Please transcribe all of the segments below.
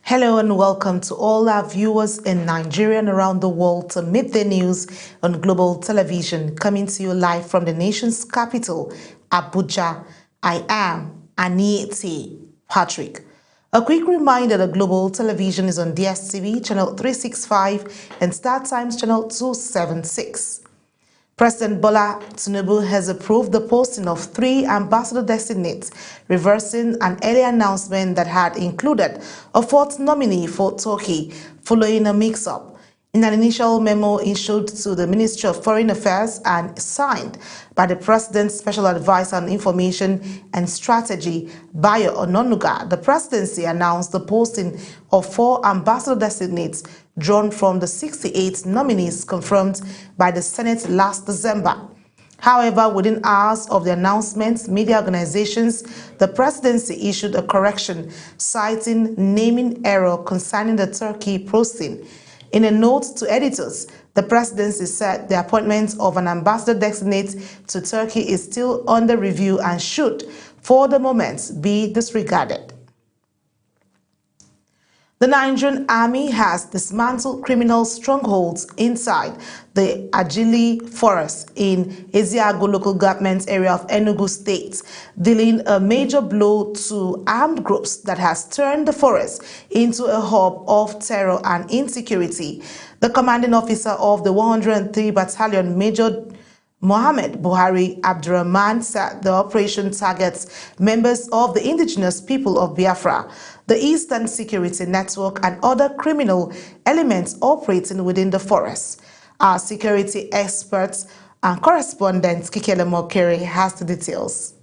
Hello and welcome to all our viewers in Nigeria and around the world to Midday News on Global Television, coming to you live from the nation's capital, Abuja. I am Anieti Patrick. A quick reminder that Global Television is on DSTV channel 365 and Star Times channel 276. President Bola Tinubu has approved the posting of 3 ambassador designates, reversing an earlier announcement that had included a 4th nominee for Turkey following a mix-up. In an initial memo issued to the Ministry of Foreign Affairs and signed by the President's Special Advisor on Information and Strategy, Bayo Ononuga, the presidency announced the posting of 4 ambassador designates drawn from the 68 nominees confirmed by the Senate last December. However, within hours of the announcement, media organizations, the presidency issued a correction citing naming error concerning the Turkey posting. In a note to editors, the presidency said the appointment of an ambassador designate to Turkey is still under review and should, for the moment, be disregarded. The Nigerian Army has dismantled criminal strongholds inside the Ajili Forest in Eziago local government area of Enugu State, dealing a major blow to armed groups that has turned the forest into a hub of terror and insecurity. The commanding officer of the 103 Battalion, Major Mohammed Buhari Abdurrahman, said the operation targets members of the indigenous people of Biafra, the Eastern Security Network, and other criminal elements operating within the forest. Our security experts and correspondent Kikele Mokere has the details.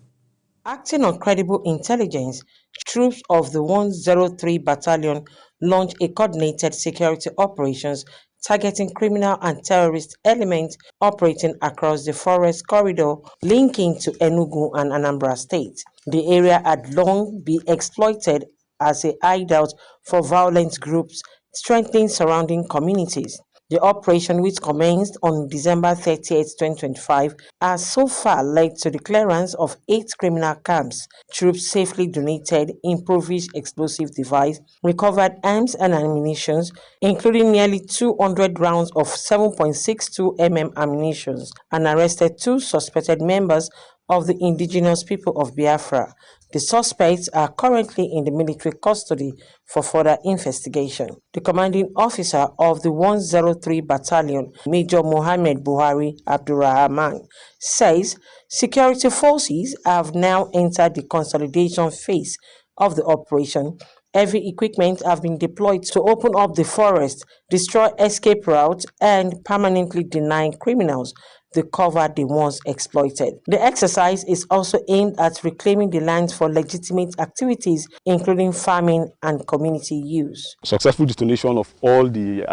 Acting on credible intelligence, troops of the 103 Battalion launched a coordinated security operations targeting criminal and terrorist elements operating across the forest corridor linking to Enugu and Anambra State. The area had long been exploited as a hideout for violent groups, strengthening surrounding communities. The operation, which commenced on December 30, 2025, has so far led to the clearance of 8 criminal camps. Troops safely donated improvised explosive device, recovered arms and ammunition, including nearly 200 rounds of 7.62 mm ammunition, and arrested 2 suspected members of the indigenous people of Biafra. The suspects are currently in the military custody for further investigation. The commanding officer of the 103 Battalion, Major Mohammed Buhari Abdurrahman, says security forces have now entered the consolidation phase of the operation. Heavy equipment have been deployed to open up the forest, destroy escape routes, and permanently deny criminals the cover they once exploited. The exercise is also aimed at reclaiming the lands for legitimate activities, including farming and community use. Successful detonation of all the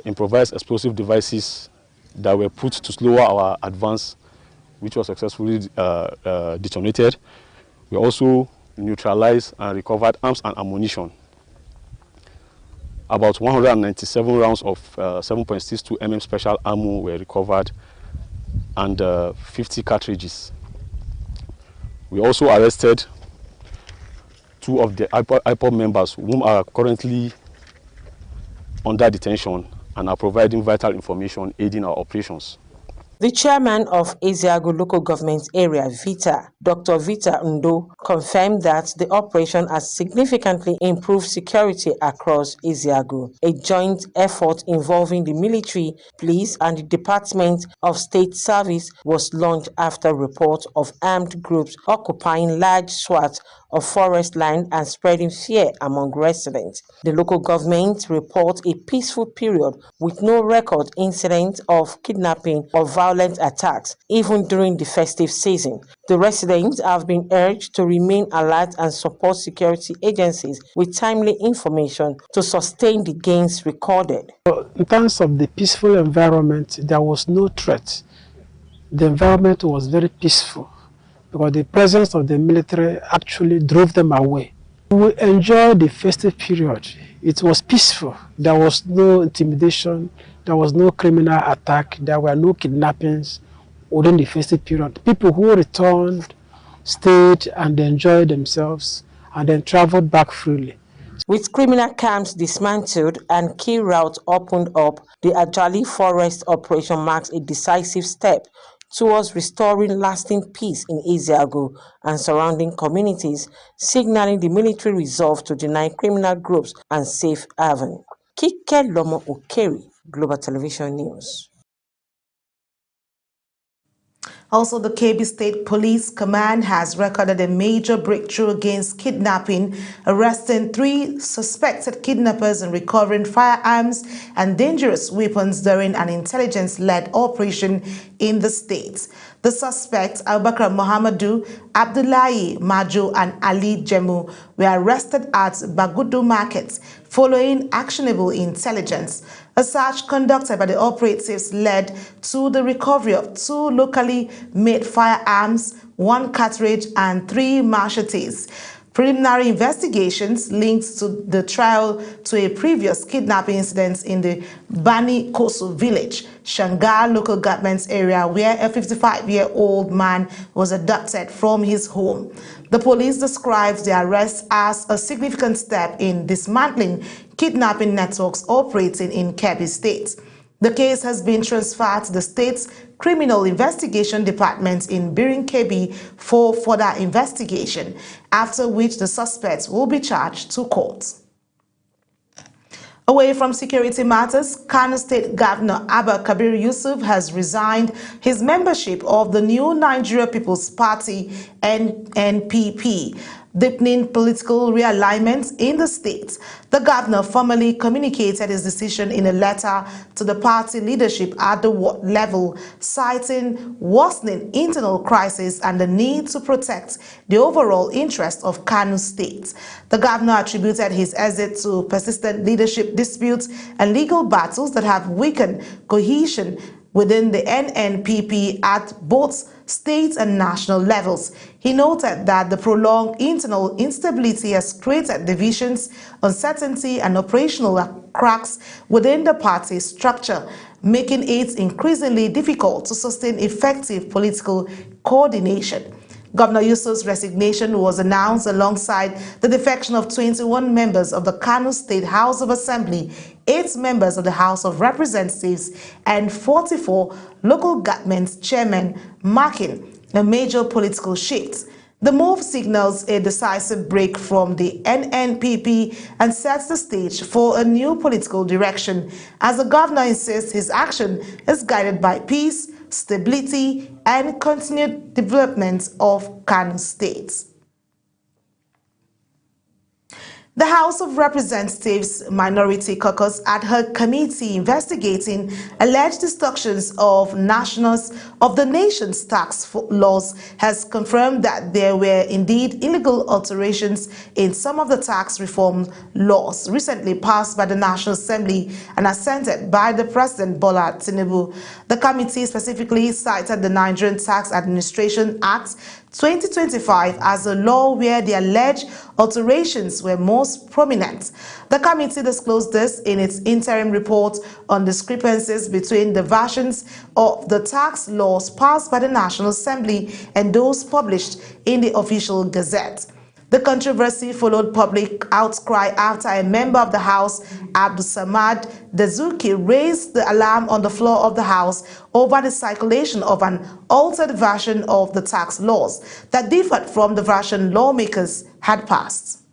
improvised explosive devices that were put to slow our advance, which was successfully detonated. We also neutralized and recovered arms and ammunition. About 197 rounds of 7.62 mm special ammo were recovered and 50 cartridges. We also arrested 2 of the IPOB members whom are currently under detention and are providing vital information aiding our operations. The chairman of Eziago local government area, Vita, Dr. Vita Ndo, confirmed that the operation has significantly improved security across Eziago. A joint effort involving the military, police, and the Department of State Service was launched after reports of armed groups occupying large swaths of forest land and spreading fear among residents. The local government reports a peaceful period with no record incidents of kidnapping or violent attacks, even during the festive season. The residents have been urged to remain alert and support security agencies with timely information to sustain the gains recorded. In terms of the peaceful environment, there was no threat. The environment was very peaceful, because the presence of the military actually drove them away. We enjoyed the festive period. It was peaceful. There was no intimidation. There was no criminal attack. There were no kidnappings within the festive period. People who returned stayed and enjoyed themselves and then traveled back freely. With criminal camps dismantled and key routes opened up, the Ajali Forest operation marks a decisive step towards restoring lasting peace in Ezeagu and surrounding communities, signaling the military resolve to deny criminal groups and safe haven. Kike Lomo Okeri, Global Television News. Also, the Kebbi State Police Command has recorded a major breakthrough against kidnapping, arresting 3 suspected kidnappers and recovering firearms and dangerous weapons during an intelligence-led operation in the state. The suspects, Abubakar Mohamadu, Abdullahi Majo, and Ali Jemu, were arrested at Bagudu Market following actionable intelligence. A search conducted by the operatives led to the recovery of 2 locally made firearms, 1 cartridge, and 3 machetes. Preliminary investigations linked to the trial to a previous kidnapping incident in the Bani Kosu village, Shangar local government area, where a 55-year-old man was abducted from his home. The police described the arrest as a significant step in dismantling kidnapping networks operating in Kebbi State. The case has been transferred to the state's Criminal Investigation Department in Birin Kebbi for further investigation, after which the suspects will be charged to court. Away from security matters, Kano State Governor Abba Kabir Yusuf has resigned his membership of the New Nigeria People's Party (NNPP), deepening political realignment in the state. The governor formally communicated his decision in a letter to the party leadership at the ward level, citing worsening internal crisis and the need to protect the overall interest of Kano State. The governor attributed his exit to persistent leadership disputes and legal battles that have weakened cohesion within the NNPP at both state and national levels. He noted that the prolonged internal instability has created divisions, uncertainty, and operational cracks within the party structure, making it increasingly difficult to sustain effective political coordination. Governor Yusuf's resignation was announced alongside the defection of 21 members of the Kano State House of Assembly, 8 members of the House of Representatives, and 44 local government chairmen, marking a major political shift. The move signals a decisive break from the NNPP and sets the stage for a new political direction, as the governor insists his action is guided by peace, stability, and continued development of Kano State. The House of Representatives Minority Caucus ad hoc committee investigating alleged distortions of the nation's tax laws has confirmed that there were indeed illegal alterations in some of the tax reform laws recently passed by the National Assembly and assented by the President Bola Tinubu. The committee specifically cited the Nigerian Tax Administration Act 2025 as a law where the alleged alterations were most prominent. The committee disclosed this in its interim report on discrepancies between the versions of the tax laws passed by the National Assembly and those published in the official Gazette. The controversy followed public outcry after a member of the House, Abdulsamad Dazuki, raised the alarm on the floor of the House over the circulation of an altered version of the tax laws that differed from the version lawmakers had passed.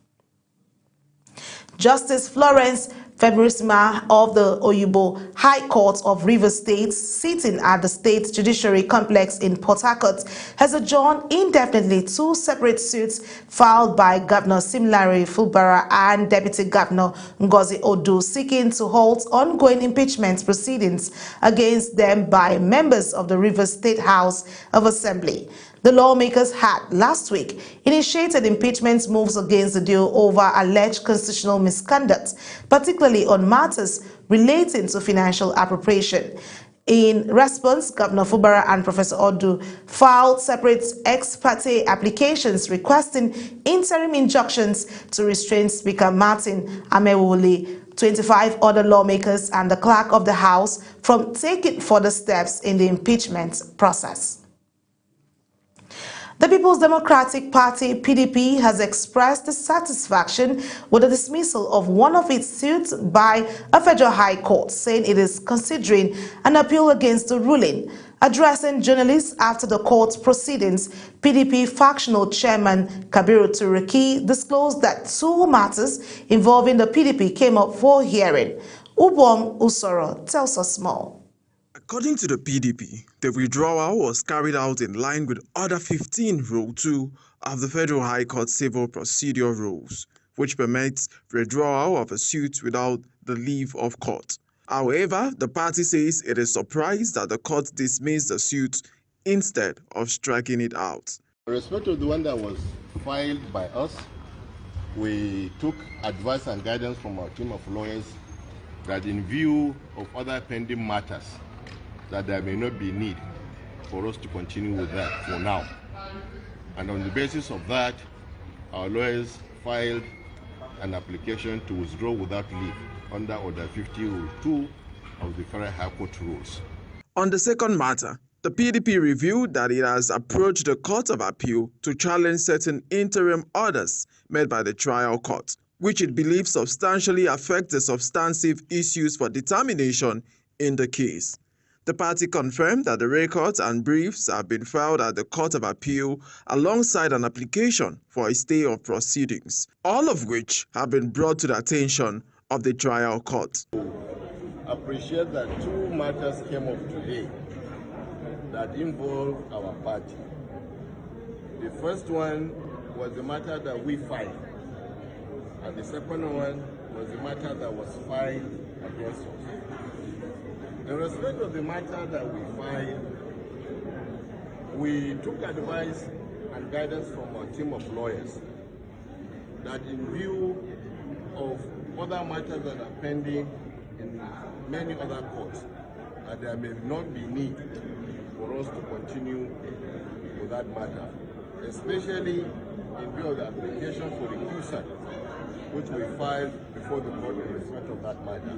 Justice Florence Febrisima of the Oyibo High Court of Rivers State, sitting at the State Judiciary Complex in Port Harcourt, has adjourned indefinitely 2 separate suits filed by Governor Similari Fulbara and Deputy Governor Ngozi Odu, seeking to halt ongoing impeachment proceedings against them by members of the Rivers State House of Assembly. The lawmakers had last week initiated impeachment moves against the duo over alleged constitutional misconduct, particularly on matters relating to financial appropriation. In response, Governor Fulbara and Professor Odu filed separate ex parte applications requesting interim injunctions to restrain Speaker Martin Amewole, 25 other lawmakers, and the clerk of the House from taking further steps in the impeachment process. The People's Democratic Party (PDP) has expressed dissatisfaction with the dismissal of one of its suits by a federal high court, saying it is considering an appeal against the ruling. Addressing journalists after the court's proceedings, PDP factional chairman Kabiru Turaki disclosed that two matters involving the PDP came up for hearing. Ubong Usoro tells us more. According to the PDP, the withdrawal was carried out in line with Order 15, Rule 2 of the Federal High Court Civil Procedure Rules, which permits withdrawal of a suit without the leave of court. However, the party says it is surprised that the court dismissed the suit instead of striking it out. With respect to the one that was filed by us, we took advice and guidance from our team of lawyers that in view of other pending matters, that there may not be need for us to continue with that for now. And on the basis of that, our lawyers filed an application to withdraw without leave under Order 50 Rule 2 of the Federal High Court rules. On the second matter, the PDP revealed that it has approached the Court of Appeal to challenge certain interim orders made by the trial court, which it believes substantially affect the substantive issues for determination in the case. The party confirmed that the records and briefs have been filed at the Court of Appeal alongside an application for a stay of proceedings, all of which have been brought to the attention of the trial court. I appreciate that two matters came up today that involve our party. The first one was the matter that we filed, and the second one was the matter that was filed against us. In respect of the matter that we filed, we took advice and guidance from our team of lawyers that in view of other matters that are pending in many other courts, that there may not be need for us to continue with that matter, especially in view of the application for recusal, which we filed before the court in respect of that matter.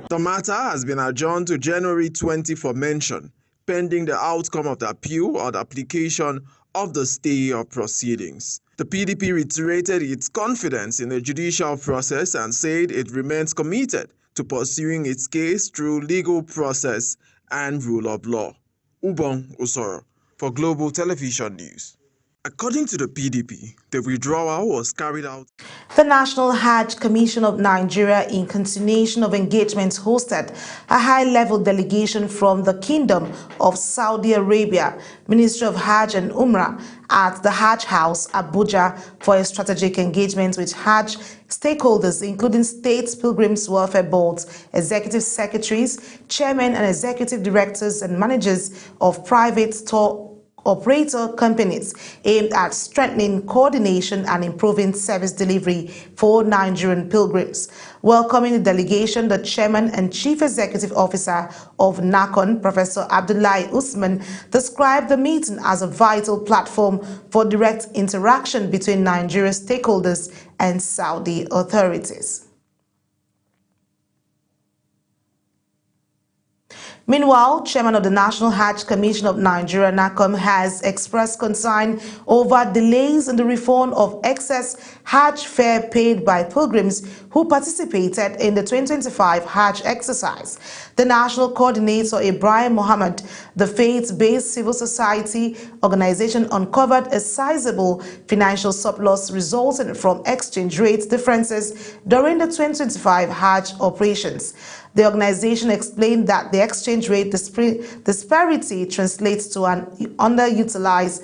The matter has been adjourned to January 20 for mention, pending the outcome of the appeal or the application of the stay of proceedings. The PDP reiterated its confidence in the judicial process and said it remains committed to pursuing its case through legal process and rule of law. Ubong Usoro for Global Television News. According to the PDP, the withdrawal was carried out. The National Hajj Commission of Nigeria, in continuation of engagements, hosted a high-level delegation from the Kingdom of Saudi Arabia, Ministry of Hajj and Umrah, at the Hajj House, Abuja, for a strategic engagement with Hajj stakeholders, including State Pilgrims Welfare Boards, executive secretaries, chairmen and executive directors and managers of private tour operator companies, aimed at strengthening coordination and improving service delivery for Nigerian pilgrims. Welcoming the delegation, the chairman and chief executive officer of NACON, Professor Abdullahi Usman, described the meeting as a vital platform for direct interaction between Nigerian stakeholders and Saudi authorities. Meanwhile, Chairman of the National Hajj Commission of Nigeria, NACOM, has expressed concern over delays in the refund of excess Hajj fare paid by pilgrims who participated in the 2025 Hajj exercise. The National Coordinator, Ibrahim Mohammed, the faith-based civil society organization, uncovered a sizable financial surplus resulting from exchange rate differences during the 2025 Hajj operations. The organization explained that the exchange rate disparity translates to an unutilized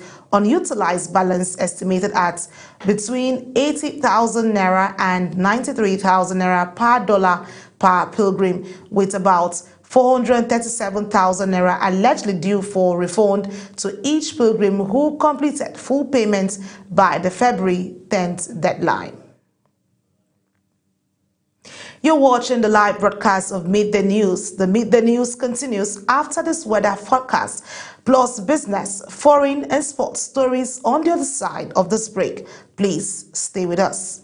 balance estimated at between 80,000 naira and 93,000 naira per dollar per pilgrim, with about 437,000 naira allegedly due for refund to each pilgrim who completed full payment by the February 10th deadline. You're watching the live broadcast of Meet the News. The Meet the News continues after this weather forecast, plus business, foreign and sports stories on the other side of this break. Please stay with us.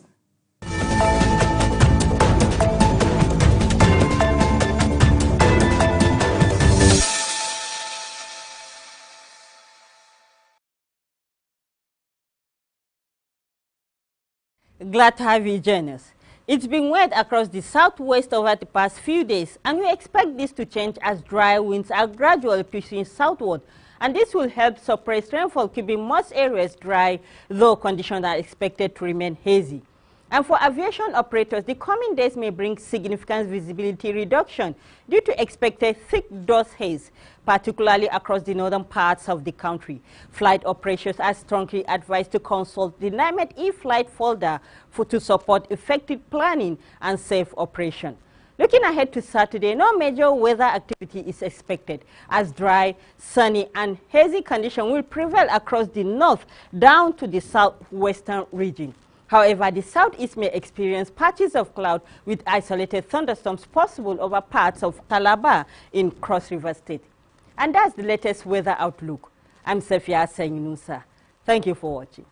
Glad to have you join us. It's been wet across the southwest over the past few days, and we expect this to change as dry winds are gradually pushing southward. And this will help suppress rainfall, keeping most areas dry, though conditions are expected to remain hazy. And for aviation operators, the coming days may bring significant visibility reduction due to expected thick dust haze, particularly across the northern parts of the country. Flight operators are strongly advised to consult the NIMET e-flight folder to support effective planning and safe operation. Looking ahead to Saturday, no major weather activity is expected, as dry, sunny and hazy conditions will prevail across the north down to the southwestern region. However, the southeast may experience patches of cloud with isolated thunderstorms possible over parts of Calabar in Cross River State. And that's the latest weather outlook. I'm Safia Senginusa. Thank you for watching.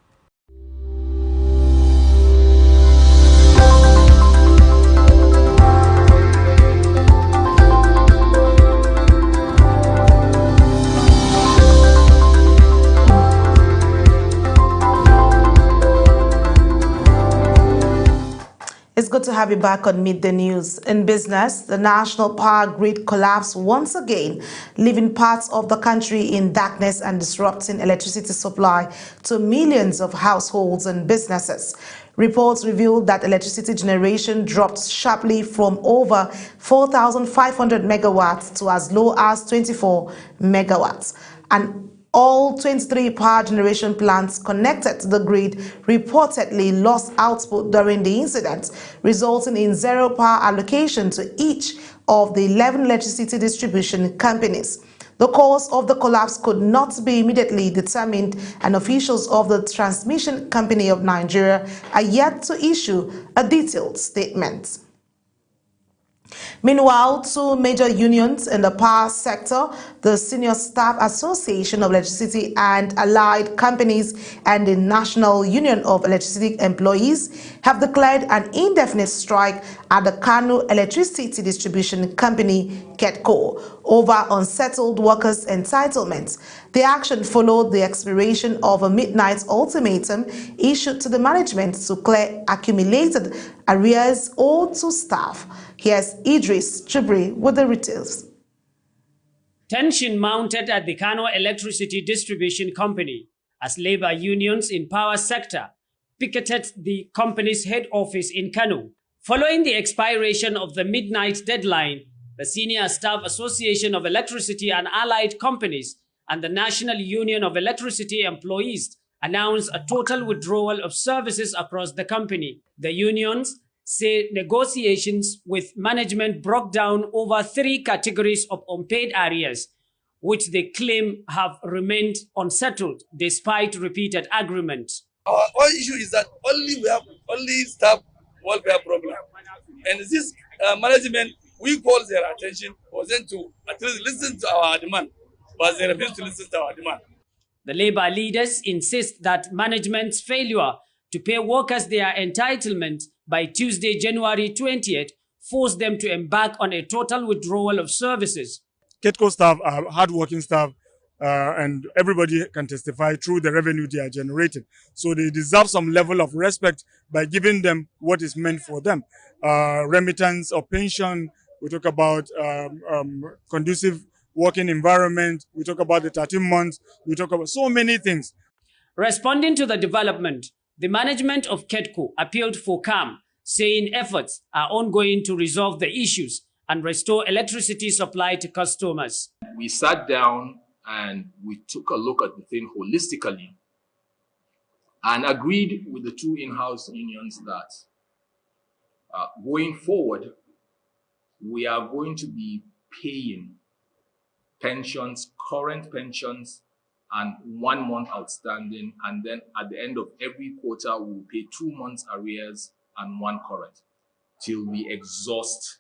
It's good to have you back on Meet the News. In business, the national power grid collapsed once again, leaving parts of the country in darkness and disrupting electricity supply to millions of households and businesses. Reports revealed that electricity generation dropped sharply from over 4,500 megawatts to as low as 24 megawatts. And all 23 power generation plants connected to the grid reportedly lost output during the incident, resulting in zero power allocation to each of the 11 electricity distribution companies. The cause of the collapse could not be immediately determined, and officials of the Transmission Company of Nigeria are yet to issue a detailed statement. Meanwhile, two major unions in the power sector, the Senior Staff Association of Electricity and Allied Companies and the National Union of Electricity Employees, have declared an indefinite strike at the Kano Electricity Distribution Company, KEDCO, over unsettled workers' entitlements. The action followed the expiration of a midnight ultimatum issued to the management to clear accumulated arrears owed to staff. Here's Idris Chubri with the details. Tension mounted at the Kano Electricity Distribution Company as labor unions in power sector picketed the company's head office in Kano. Following the expiration of the midnight deadline, the Senior Staff Association of Electricity and Allied Companies and the National Union of Electricity Employees announced a total withdrawal of services across the company. The unions say negotiations with management broke down over 3 categories of unpaid arrears, which they claim have remained unsettled despite repeated agreements. Our issue is that we have only staff welfare problem, and this management, we call their attention for them to at least listen to our demand, but they refuse to listen to our demand. The labor leaders insist that management's failure to pay workers their entitlement by Tuesday, January 20th, forced them to embark on a total withdrawal of services. KEDCO staff are hardworking staff, and everybody can testify through the revenue they are generating. So they deserve some level of respect by giving them what is meant for them. Remittance or pension, we talk about conducive working environment, we talk about the 13 months, we talk about so many things. Responding to the development, the management of KEDCO appealed for calm, saying efforts are ongoing to resolve the issues and restore electricity supply to customers. We sat down and we took a look at the thing holistically and agreed with the 2 in-house unions that going forward, we are going to be paying pensions, current pensions, and 1 month outstanding, and then at the end of every quarter we'll pay 2 months arrears and 1 current till we exhaust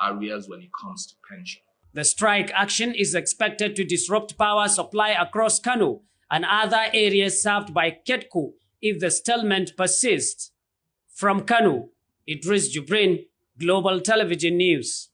arrears when it comes to pension. The strike action is expected to disrupt power supply across Kano and other areas served by KEDCO if the stalemate persists. From Kano, Idris Jubrin, Global Television News.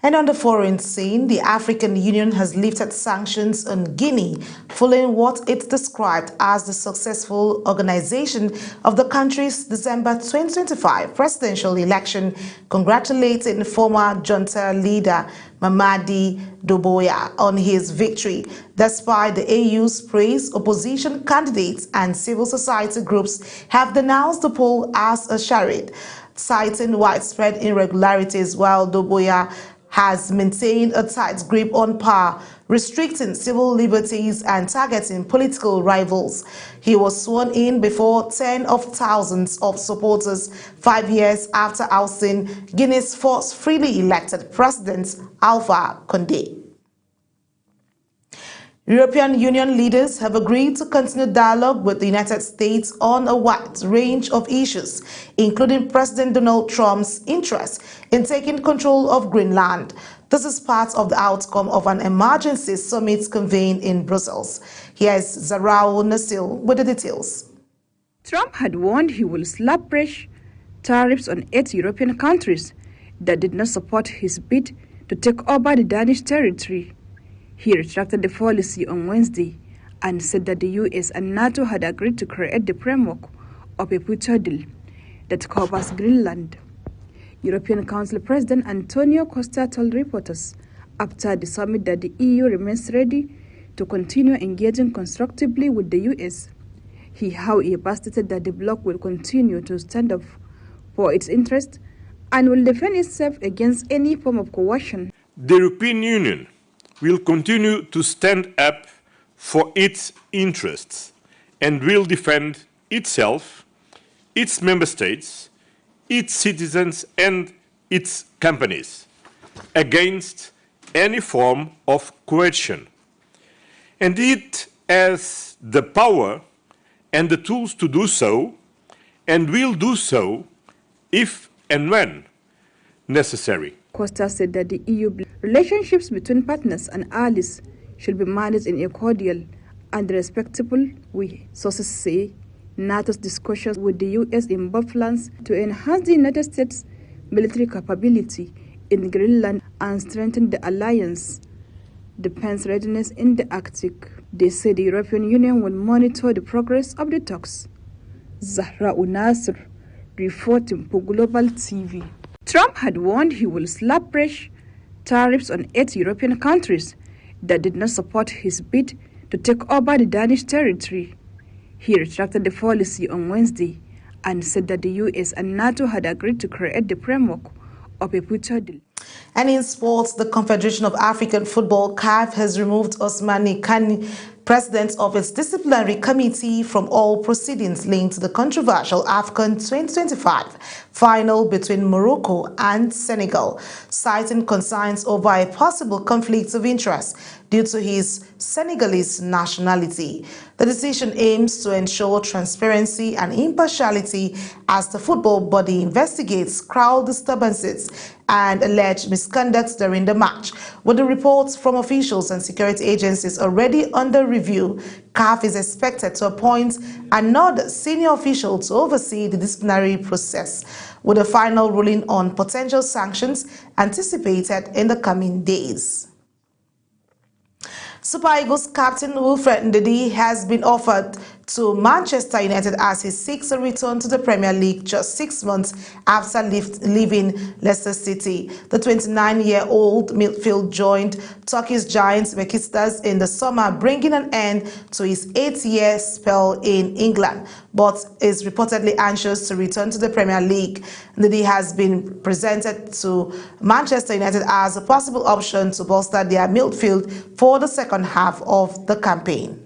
And on the foreign scene, the African Union has lifted sanctions on Guinea following what it described as the successful organization of the country's December 2025 presidential election, congratulating former junta leader Mamadi Doumbouya on his victory. Despite the AU's praise, opposition candidates and civil society groups have denounced the poll as a charade, citing widespread irregularities, while Doumbouya has maintained a tight grip on power, restricting civil liberties and targeting political rivals. He was sworn in before tens of thousands of supporters 5 years after ousting Guinea's first freely elected president, Alpha Condé. European Union leaders have agreed to continue dialogue with the United States on a wide range of issues, including President Donald Trump's interest in taking control of Greenland. This is part of the outcome of an emergency summit convened in Brussels. Here's Zarao Nasil with the details. Trump had warned he will slap fresh tariffs on 8 European countries that did not support his bid to take over the Danish territory. He retracted the policy on Wednesday and said that the US and NATO had agreed to create the framework of a future deal that covers Greenland. European Council President Antonio Costa told reporters after the summit that the EU remains ready to continue engaging constructively with the US. He, however, stated that the bloc will continue to stand up for its interests and will defend itself against any form of coercion. The European Union will continue to stand up for its interests and will defend itself, its member states, its citizens and its companies against any form of coercion. And it has the power and the tools to do so, and will do so if and when necessary. Costa said that the EU relationships between partners and allies should be managed in a cordial and respectable way. Sources say NATO's discussions with the US involve plans to enhance the United States' military capability in Greenland and strengthen the alliance defense readiness in the Arctic. They say the European Union will monitor the progress of the talks. Zahra Unasr, reporting for Global TV. Trump had warned he will slap fresh tariffs on 8 European countries that did not support his bid to take over the Danish territory. He retracted the policy on Wednesday and said that the US and NATO had agreed to create the framework of a future deal. And in sports, the Confederation of African Football, CAF, has removed Ousmane Kani, president of its disciplinary committee, from all proceedings linked to the controversial AFCON 2025 final between Morocco and Senegal, citing concerns over a possible conflict of interest due to his Senegalese nationality. The decision aims to ensure transparency and impartiality as the football body investigates crowd disturbances and alleged misconduct during the match. With the reports from officials and security agencies already under review, CAF is expected to appoint another senior official to oversee the disciplinary process, with a final ruling on potential sanctions anticipated in the coming days. Super Eagles captain Wilfred Ndidi has been offered to Manchester United as he seeks a return to the Premier League just 6 months after leaving Leicester City. The 29-year-old midfield joined Turkey's Giants Besiktas in the summer, bringing an end to his 8-year spell in England, but is reportedly anxious to return to the Premier League. Ndidi has been presented to Manchester United as a possible option to bolster their midfield for the second half of the campaign.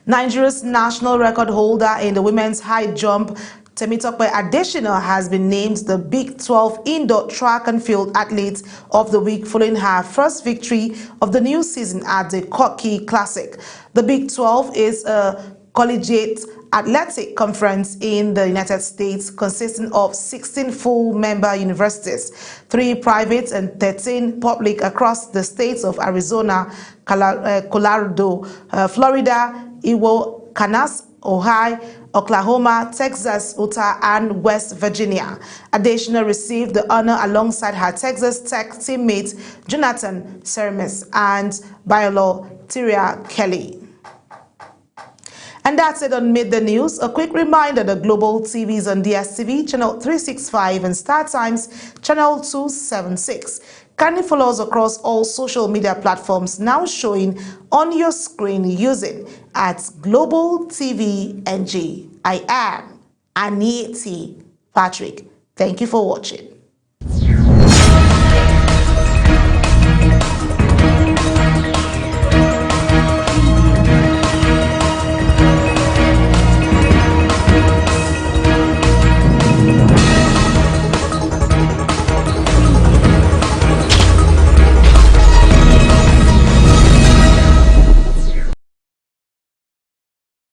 Nigeria's national record holder in the women's high jump, Temitope Adesina, has been named the Big 12 Indoor Track and Field Athlete of the Week following her first victory of the new season at the Koki Classic. The Big 12 is a collegiate athletic conference in the United States consisting of 16 full-member universities, 3 private and 13 public across the states of Arizona, Colorado, Florida, Iwo, Kansas, Ohio, Oklahoma, Texas, Utah, and West Virginia. Additional received the honor alongside her Texas Tech teammates Jonathan Sermes and Biolo Tyria Kelly. And that's it on Meet the News. A quick reminder, the Global TV is on DSTV, channel 365 and Star Times, channel 276. Kindly follow us across all social media platforms now showing on your screen using at Global TV NG. I am Anieti Patrick. Thank you for watching.